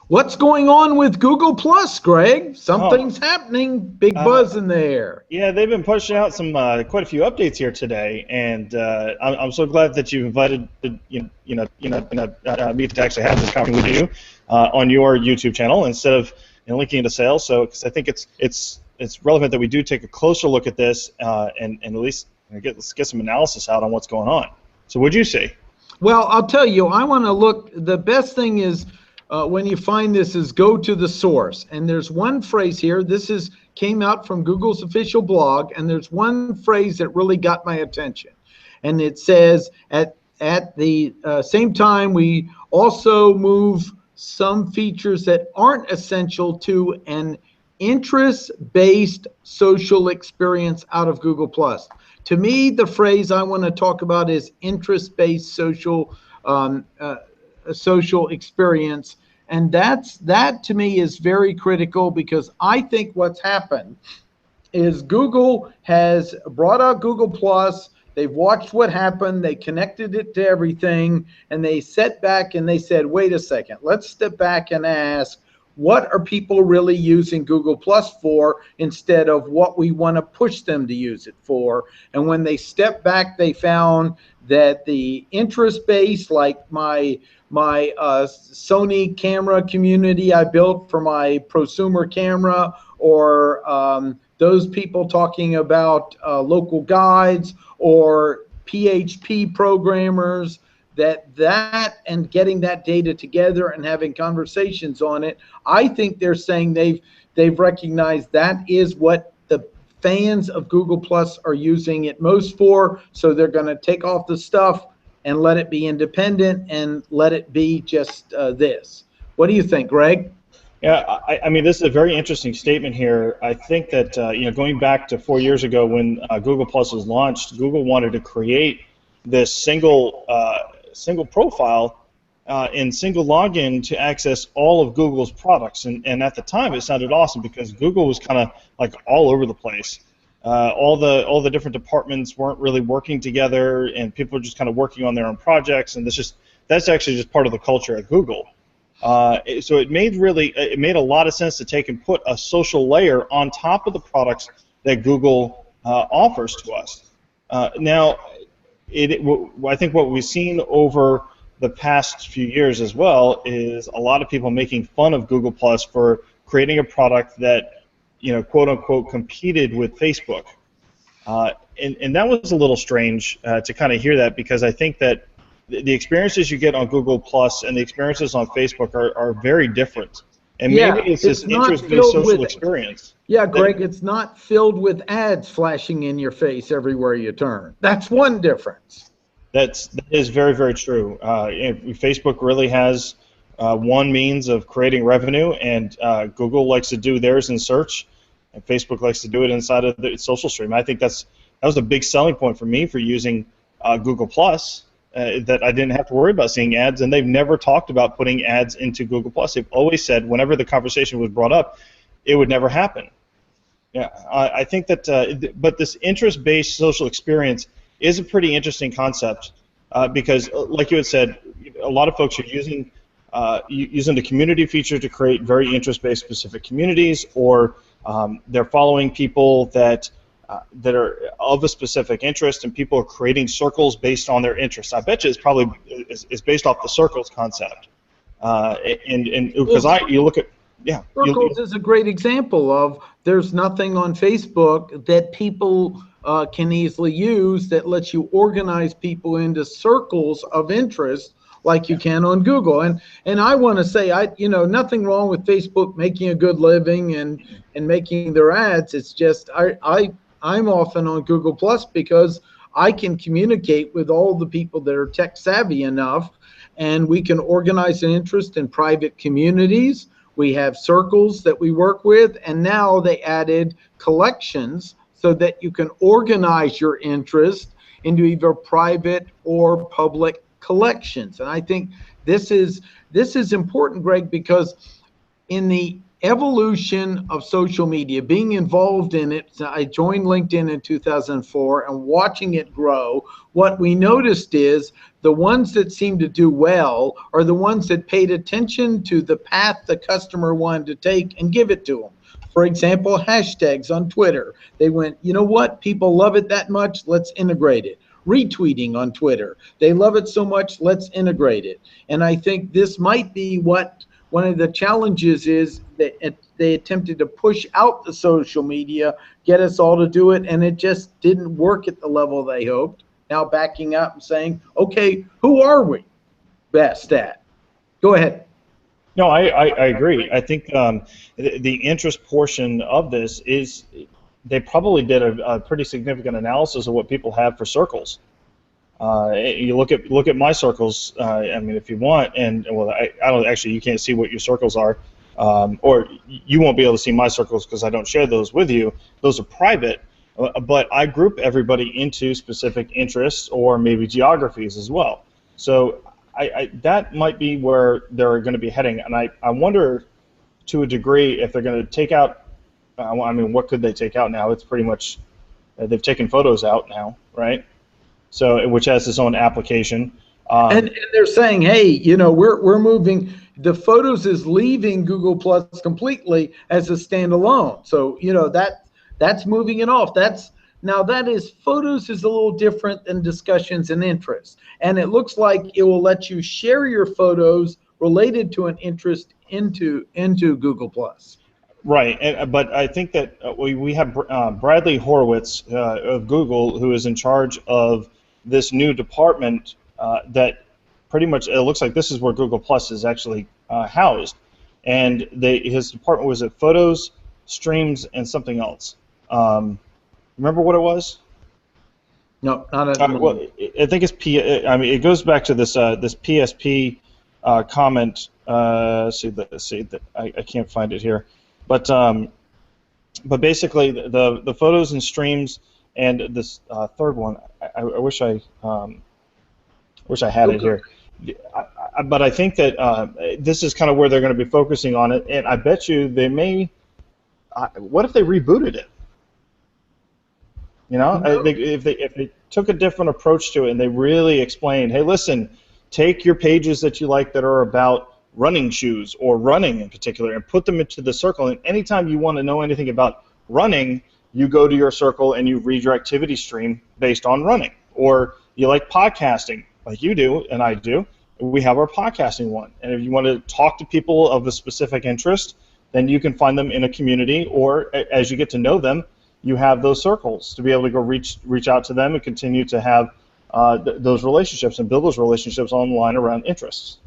What's going on with Google Plus, Greg? Oh, Something's happening. Big uh, buzz in the air. yeah, they've been pushing out some quite a few updates here today, and I'm so glad that you invited me to actually have this conversation with you on your YouTube channel instead of linking into sales. So, because I think it's relevant that we do take a closer look at this and at least let's get some analysis out on what's going on. So, what'd you say? Well, I'll tell you, I want to look. The best thing is when you find this is go to the source. And there's one phrase here. Came out from Google's official blog, and there's one phrase that really got my attention. And it says, at the same time, we also move some features that aren't essential to an interest-based social experience out of Google Plus. To me, the phrase I want to talk about is interest-based social experience, and that to me is very critical, because I think what's happened is Google has brought out Google Plus. They've watched what happened. They connected it to everything, and they sat back and they said, wait a second, let's step back and ask, what are people really using Google Plus for instead of what we want to push them to use it for? And when they stepped back, they found that the interest base, like my Sony camera community I built for my prosumer camera, or those people talking about local guides or PHP programmers, that and getting that data together and having conversations on it, I think they're saying they've recognized that is what the fans of Google Plus are using it most for. So they're going to take off the stuff and let it be independent and let it be just this. What do you think, Greg? Yeah, I mean, this is a very interesting statement here. I think that going back to 4 years ago when Google Plus was launched, Google wanted to create this single profile and single login to access all of Google's products. And at the time, it sounded awesome because Google was kind of like all over the place. All the different departments weren't really working together, and people were just kind of working on their own projects. And that's actually just part of the culture at Google. So it made a lot of sense to take and put a social layer on top of the products that Google offers to us. Now, I think what we've seen over the past few years as well is a lot of people making fun of Google Plus for creating a product that, quote unquote, competed with Facebook. And that was a little strange to kind of hear that, because I think that the experiences you get on Google Plus and the experiences on Facebook are very different. And maybe it's this interest-based social experience. Yeah, Greg, it's not filled with ads flashing in your face everywhere you turn. That's one difference. That is very, very true. Facebook really has one means of creating revenue, and Google likes to do theirs in search, and Facebook likes to do it inside of the social stream. I think that was a big selling point for me for using Google Plus. That I didn't have to worry about seeing ads, and they've never talked about putting ads into Google Plus. They've always said whenever the conversation was brought up, it would never happen. Yeah, I think that, but this interest-based social experience is a pretty interesting concept because, like you had said, a lot of folks are using the community feature to create very interest-based specific communities, or they're following people that are of a specific interest, and people are creating circles based on their interests. I bet you it's probably is based off the circles concept. And because you look at Circles is a great example of there's nothing on Facebook that people can easily use that lets you organize people into circles of interest like you can on Google. And I want to say, nothing wrong with Facebook making a good living and making their ads. It's just I'm often on Google Plus because I can communicate with all the people that are tech savvy enough, and we can organize an interest in private communities. We have circles that we work with, and now they added collections so that you can organize your interest into either private or public collections. And I think this is important, Greg, because in the evolution of social media, being involved in it. I joined LinkedIn in 2004 and watching it grow. What we noticed is the ones that seemed to do well are the ones that paid attention to the path the customer wanted to take and give it to them. For example, hashtags on Twitter. They went, you know what? People love it that much. Let's integrate it. Retweeting on Twitter. They love it so much. Let's integrate it. And I think this might be what one of the challenges is, that they attempted to push out the social media, get us all to do it, and it just didn't work at the level they hoped. Now backing up and saying, okay, who are we best at? Go ahead. No, I agree. I think the interest portion of this is they probably did a pretty significant analysis of what people have for circles. You look at my circles. I mean, if you want, and well, I don't actually. You can't see what your circles are, or you won't be able to see my circles because I don't share those with you. Those are private. But I group everybody into specific interests or maybe geographies as well. So that might be where they're going to be heading, and I wonder to a degree if they're going to take out. I mean, what could they take out now? It's pretty much they've taken photos out now, right? So, which has its own application. And they're saying, hey, you know, we're moving. The photos is leaving Google Plus completely as a standalone. So, you know, that's moving it off. That is photos is a little different than discussions and interests. And it looks like it will let you share your photos related to an interest into Google Plus. Right, but I think that we have Bradley Horowitz of Google, who is in charge of this new department that pretty much, it looks like this is where Google Plus is actually housed. And his department was at Photos, Streams, and something else. Remember what it was? No, not at the moment. Well, I think it's I mean, it goes back to this this PSP comment. I can't find it here. But basically, the photos and streams and this third one, I wish I had it here. But I think that this is kind of where they're going to be focusing on it, and I bet you they may. What if they rebooted it? You know, if they took a different approach to it and they really explained, hey, listen, take your pages that you like that are about running shoes or running in particular and put them into the circle, and anytime you want to know anything about running, you go to your circle and you read your activity stream based on running. Or you like podcasting like you do and I do, we have our podcasting one, and if you want to talk to people of a specific interest, then you can find them in a community, or as you get to know them, you have those circles to be able to go reach out to them and continue to have those relationships and build those relationships online around interests.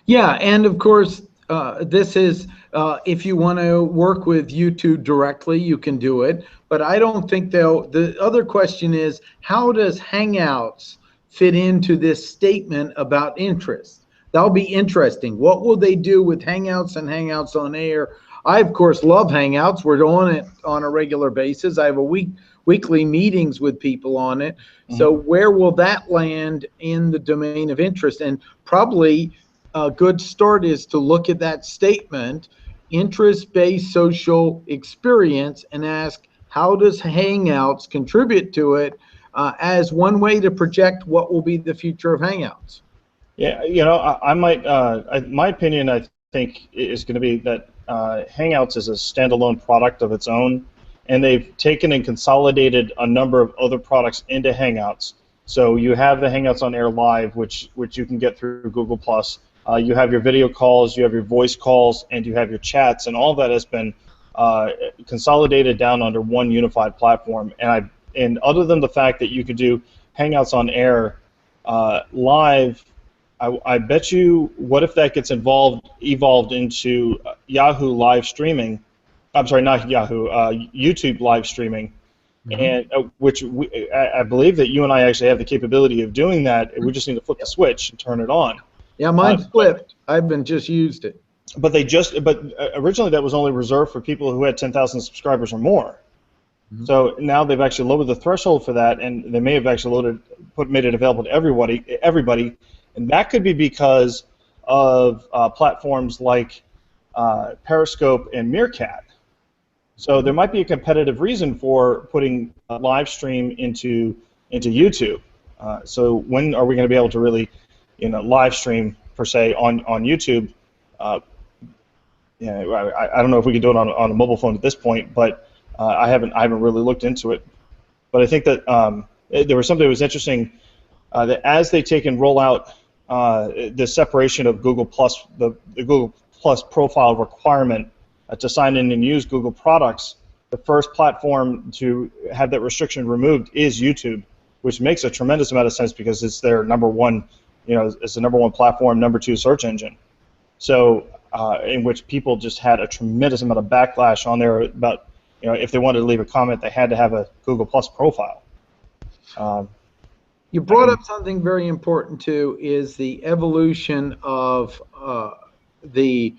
Yeah, and of course, this is, if you want to work with YouTube directly, you can do it. But I don't think the other question is, how does Hangouts fit into this statement about interest? That'll be interesting. What will they do with Hangouts and Hangouts on Air? I, of course, love Hangouts. We're on it on a regular basis. I have weekly meetings with people on it. Mm-hmm. So where will that land in the domain of interest? And probably a good start is to look at that statement, interest-based social experience, and ask, how does Hangouts contribute to it as one way to project what will be the future of Hangouts? Yeah, you know, I might, my opinion, I think, is going to be that Hangouts is a standalone product of its own, and they've taken and consolidated a number of other products into Hangouts. So you have the Hangouts on Air Live, which you can get through Google+. You have your video calls, you have your voice calls, and you have your chats, and all that has been consolidated down under one unified platform. And other than the fact that you could do Hangouts on Air live, I bet you, what if that gets evolved into Yahoo live streaming? I'm sorry, not Yahoo, YouTube live streaming, mm-hmm. and which I believe that you and I actually have the capability of doing that. We just need to flip the switch and turn it on. Yeah, mine's flipped. I've been just used it. But originally that was only reserved for people who had 10,000 subscribers or more. Mm-hmm. So now they've actually lowered the threshold for that, and they may have actually made it available to everybody, and that could be because of platforms like Periscope and Meerkat. So there might be a competitive reason for putting a live stream into YouTube. So when are we going to be able to really, live stream per se on YouTube? I don't know if we can do it on a mobile phone at this point, but I haven't really looked into it. But I think that there was something that was interesting that as they take and roll out the separation of Google Plus, the Google Plus profile requirement to sign in and use Google products, the first platform to have that restriction removed is YouTube, which makes a tremendous amount of sense because it's their number one, it's the number one platform, number two search engine. So in which people just had a tremendous amount of backlash on there about, if they wanted to leave a comment, they had to have a Google Plus profile. You brought up something very important too, is the evolution of the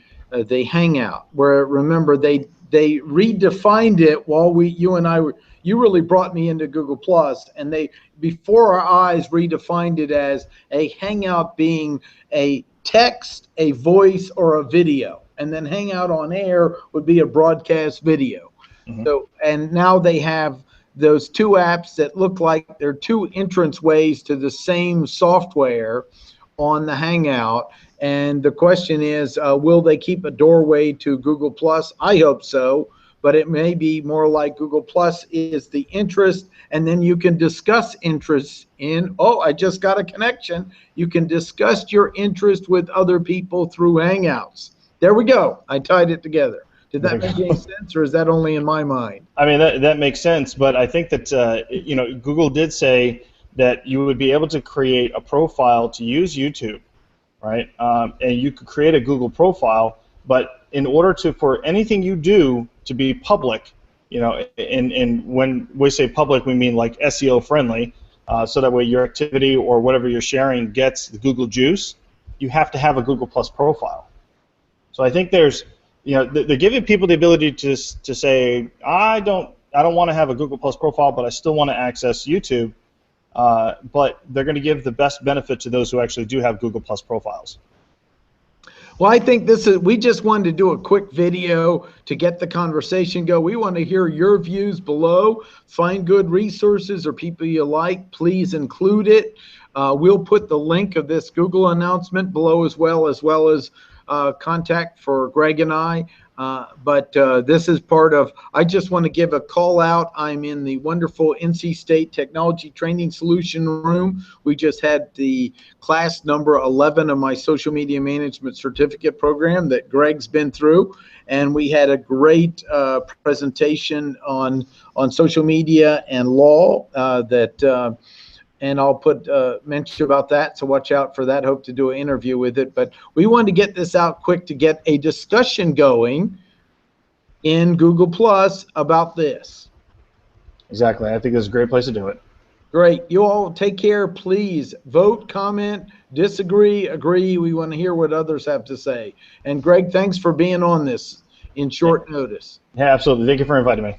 Hangout, where remember they redefined it while you and I were. You really brought me into Google Plus, and they before our eyes redefined it as a Hangout being a text, a voice, or a video, and then Hangout on air would be a broadcast video. Mm-hmm. So, and now they have those two apps that look like they're two entrance ways to the same software on the Hangout. And the question is, will they keep a doorway to Google Plus? I hope so, but it may be more like Google Plus is the interest, and then you can discuss interests in, oh, I just got a connection. You can discuss your interest with other people through Hangouts. There we go. I tied it together. Did that make any sense, or is that only in my mind? I mean, that makes sense, but I think that Google did say that you would be able to create a profile to use YouTube, right? And you could create a Google profile, but in order for anything you do to be public, and when we say public, we mean like SEO friendly, so that way your activity or whatever you're sharing gets the Google juice. You have to have a Google Plus profile. So I think there's they're giving people the ability to say, I don't want to have a Google Plus profile, but I still want to access YouTube. But they're going to give the best benefit to those who actually do have Google Plus profiles. Well, I think we just wanted to do a quick video to get the conversation go. We want to hear your views below. Find good resources or people you like, please include it. We'll put the link of this Google announcement below as well as contact for Greg and I. But this is part of, I just want to give a call out. I'm in the wonderful NC State Technology Training Solution Room. We just had the class number 11 of my social media management certificate program that Greg's been through. And we had a great presentation on social media and law and I'll put mention about that, so watch out for that. Hope to do an interview with it. But we wanted to get this out quick to get a discussion going in Google Plus about this. Exactly. I think this is a great place to do it. Great. You all take care. Please vote, comment, disagree, agree. We want to hear what others have to say. And Greg, thanks for being on this in short notice. Yeah, absolutely. Thank you for inviting me.